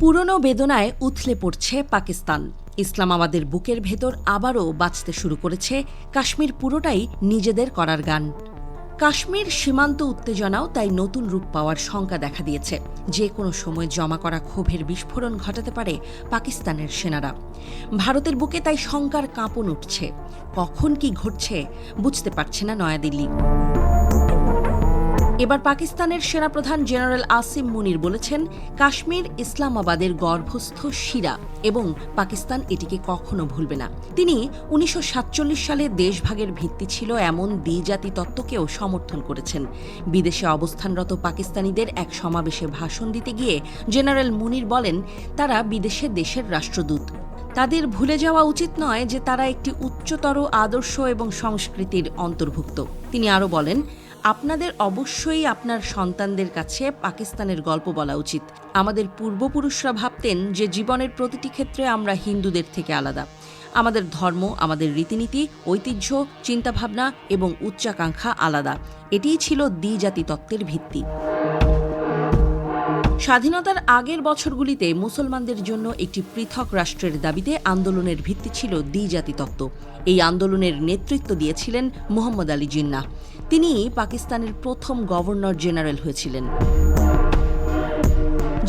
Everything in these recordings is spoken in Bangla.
পুরনো বেদনায় উথলে পড়ছে পাকিস্তান। ইসলামাবাদের বুকের ভেতর আবারও বাজতে শুরু করেছে কাশ্মীর পুরোটাই নিজেদের করার গান। কাশ্মীর সীমান্ত উত্তেজনাও তাই নতুন রূপ পাওয়ার শঙ্কা দেখা দিয়েছে। যে কোনো সময় জমা করা ক্ষোভের বিস্ফোরণ ঘটাতে পারে পাকিস্তানের সেনারা। ভারতের বুকে তাই শঙ্কার কাঁপন উঠছে। কখন কি ঘটছে বুঝতে পারছে না নয়াদিল্লি। এবার পাকিস্তানের সেনাপ্রধান জেনারেল আসিম মুনির বলেছেন, কাশ্মীর ইসলামাবাদের গর্ভস্থ শিরা এবং পাকিস্তান এটিকে কখনো ভুলবে না। তিনি 1947 সালে দেশভাগের ভিত্তি ছিল এমন দ্বিজাতি তত্ত্বকেও সমর্থন করেছেন। বিদেশে অবস্থানরত পাকিস্তানিদের এক সমাবেশে ভাষণ দিতে গিয়ে জেনারেল মুনির বলেন, তারা বিদেশে দেশের রাষ্ট্রদূত। তাদের ভুলে যাওয়া উচিত নয় যে তারা একটি উচ্চতর আদর্শ এবং সংস্কৃতির অন্তর্ভুক্ত। তিনি আরও বলেন, আপনাদের অবশ্যই আপনার সন্তানদের কাছে পাকিস্তানের গল্প বলা উচিত। আমাদের পূর্বপুরুষরা ভাবতেন যে জীবনের প্রতিটি ক্ষেত্রে আমরা হিন্দুদের থেকে আলাদা। আমাদের ধর্ম, আমাদের রীতিনীতি, ঐতিহ্য, চিন্তাভাবনা এবং উচ্চাকাঙ্ক্ষা আলাদা। এটিই ছিল দ্বিজাতি তত্ত্বের ভিত্তি। স্বাধীনতার আগের বছরগুলিতে মুসলমানদের জন্য একটি পৃথক রাষ্ট্রের দাবিতে আন্দোলনের ভিত্তি ছিল দ্বিজাতি তত্ত্ব। এই আন্দোলনের নেতৃত্ব দিয়েছিলেন মুহাম্মদ আলী জিন্নাহ। তিনি পাকিস্তানের প্রথম গভর্নর জেনারেল হয়েছিলেন।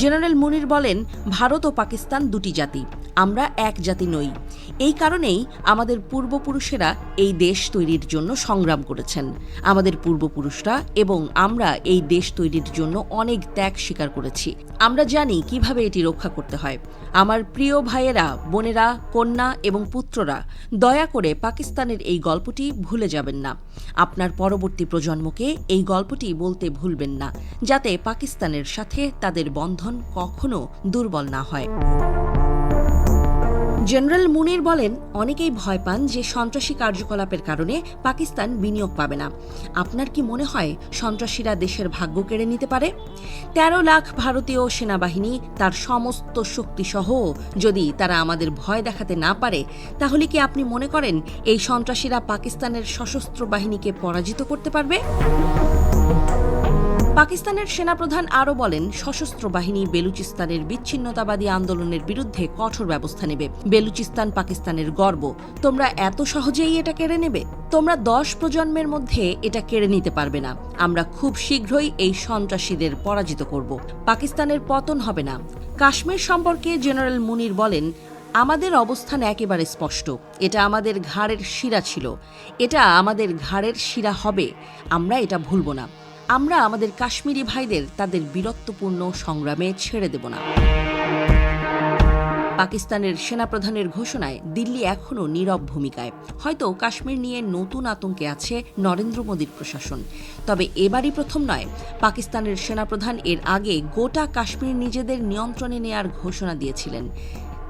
জেনারেল মুনির বলেন, ভারত ও পাকিস্তান দুটি জাতি, আমরা এক জাতি নই। এই কারণেই আমাদের পূর্বপুরুষেরা এই দেশ তৈরির জন্য সংগ্রাম করেছেন। আমাদের পূর্বপুরুষরা এবং আমরা এই দেশ তৈরির জন্য অনেক ত্যাগ স্বীকার করেছি। আমরা জানি কিভাবে এটি রক্ষা করতে হয়। আমার প্রিয় ভাইয়েরা, বোনেরা, কন্যা এবং পুত্ররা, দয়া করে পাকিস্তানের এই গল্পটি ভুলে যাবেন না। আপনার পরবর্তী প্রজন্মকে এই গল্পটি বলতে ভুলবেন না, যাতে পাকিস্তানের সাথে তাদের বন্ধন কখনো দুর্বল না হয়। জেনারেল মুনির বলেন, অনেকেই ভয় পান যে সন্ত্রাসী কার্যকলাপের কারণে পাকিস্তান বিনিয়োগ পাবে না। আপনার কি মনে হয় সন্ত্রাসীরা দেশের ভাগ্য কেড়ে নিতে পারে? 13 লাখ ভারতীয় সেনাবাহিনী তার সমস্ত শক্তিসহ যদি তারা আমাদের ভয় দেখাতে না পারে, তাহলে কি আপনি মনে করেন এই সন্ত্রাসীরা পাকিস্তানের সশস্ত্র বাহিনীকে পরাজিত করতে পারবে? পাকিস্তানের সেনাপ্রধান আরও বলেন, সশস্ত্র বাহিনী বেলুচিস্তানের বিচ্ছিন্নতাবাদী আন্দোলনের বিরুদ্ধে কঠোর ব্যবস্থা নেবে। বেলুচিস্তান পাকিস্তানের গর্ব। তোমরা এত সহজেই এটা কেড়ে নেবে? তোমরা 10 প্রজন্মের মধ্যে এটা কেড়ে নিতে পারবে না। আমরা খুব শীঘ্রই এই সন্ত্রাসীদের পরাজিত করব। পাকিস্তানের পতন হবে না। কাশ্মীর সম্পর্কে জেনারেল মুনির বলেন, আমাদের অবস্থান একেবারে স্পষ্ট। এটা আমাদের ঘাড়ের শিরা ছিল, এটা আমাদের ঘাড়ের শিরা হবে। আমরা এটা ভুলব না। আমরা আমাদের কাশ্মীরি ভাইদের তাদের বীরত্বপূর্ণ সংগ্রামে ছেড়ে দেব না। পাকিস্তানের সেনাপ্রধানের ঘোষণায় দিল্লি এখনও নীরব ভূমিকায়। হয়তো কাশ্মীর নিয়ে নতুন আতঙ্কে আছে নরেন্দ্র মোদীর প্রশাসন। তবে এবারই প্রথম নয়। পাকিস্তানের সেনাপ্রধান এর আগে গোটা কাশ্মীর নিজেদের নিয়ন্ত্রণে নেয়ার ঘোষণা দিয়েছিলেন।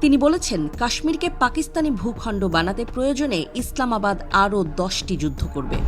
তিনি বলেছেন, কাশ্মীরকে পাকিস্তানি ভূখণ্ড বানাতে প্রয়োজনে ইসলামাবাদ আরও 10টি যুদ্ধ করবে।